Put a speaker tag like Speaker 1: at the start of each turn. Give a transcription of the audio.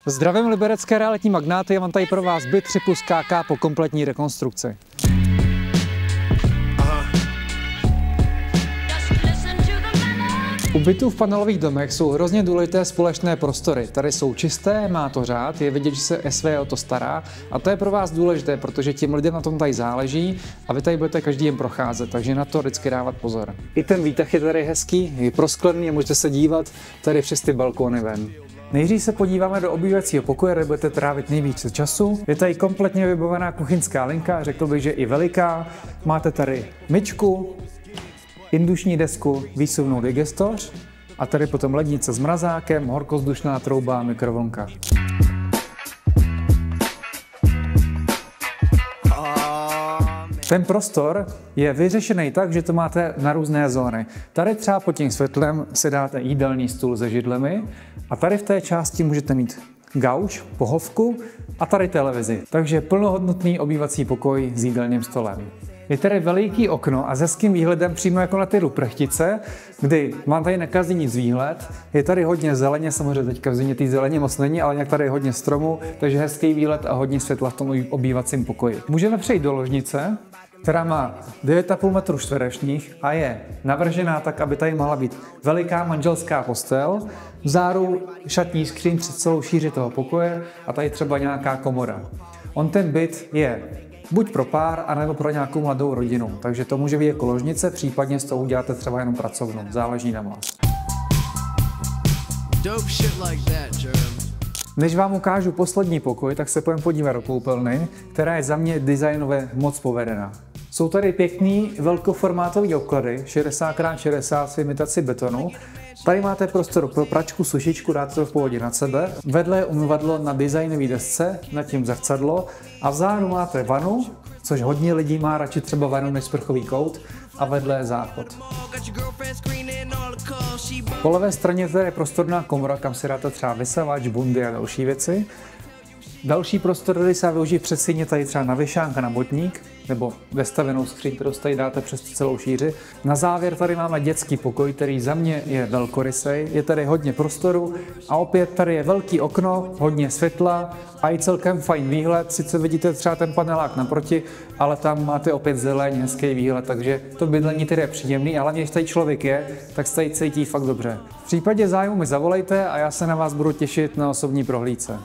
Speaker 1: Zdravím liberecké realitní magnáty, já mám tady pro vás byt 3 + KK po kompletní rekonstrukci. U bytů v panelových domech jsou hrozně důležité společné prostory. Tady jsou čisté, má to řád, je vidět, že se SV o to stará a to je pro vás důležité, protože těm lidem na tom tady záleží a vy tady budete každý jen procházet, takže na to vždycky dávat pozor. I ten výtah je tady hezký, je prosklený a můžete se dívat tady přes ty balkóny ven. Nejdřív se podíváme do obývacího pokoje, kde budete trávit nejvíce času. Je tady kompletně vybavená kuchyňská linka, řekl bych, že i veliká. Máte tady myčku, induční desku, výsuvnou digestoř a tady potom lednice s mrazákem, horkozdušná trouba a mikrovlnka. Ten prostor je vyřešený tak, že to máte na různé zóny. Tady třeba pod tím světlem si dáte jídelní stůl se židlemi a tady v té části můžete mít gauč, pohovku a tady televizi. Takže plnohodnotný obývací pokoj s jídelním stolem. Je tady veliký okno a s hezkým výhledem přímo jako na ty Ruprchtice, kdy vám tady nekazí nic výhled. Je tady hodně zeleně, samozřejmě teďka v zimě té zeleně moc není, ale nějak tady je hodně stromů, takže hezký výhled a hodně světla v tom obývacím pokoji. Můžeme přejít do ložnice, která má 9,5 metru čtverečních a je navržená tak, aby tady mohla být veliká manželská postel, vzáru šatní skříň přes celou šíři toho pokoje a tady třeba nějaká komora. Ten byt je buď pro pár, anebo pro nějakou mladou rodinu. Takže to může být jako ložnice, případně z toho uděláte třeba jenom pracovnu. Záleží na vás. Než vám ukážu poslední pokoj, tak se půjdeme podívat do koupelny, která je za mě designově moc povedená. Jsou tady pěkný velkoformátový obklady, 60x60 s imitací betonu. Tady máte prostor pro pračku, sušičku, dáte to v pohodě nad sebe. Vedle je umyvadlo na designové desce, nad tím zrcadlo a vzadu máte vanu, což hodně lidí má radši třeba vanu než sprchový kout a vedle je záchod. Po levé straně tady je prostorná komora, kam si dáte třeba vysavač, bundy a další věci. Další prostor, který se využít předsíně tady třeba na věšánka na botník nebo vestavěnou skříň, kterou tady dáte přes celou šíři. Na závěr tady máme dětský pokoj, který za mě je velkorysej. Je tady hodně prostoru a opět tady je velký okno, hodně světla a i celkem fajn výhled. Sice vidíte třeba ten panelák naproti, ale tam máte opět zeleň, hezký výhled, takže to bydlení tady je příjemný, ale když tady člověk je, tak se tady cítí fakt dobře. V případě zájmu mi zavolejte a já se na vás budu těšit na osobní prohlídce.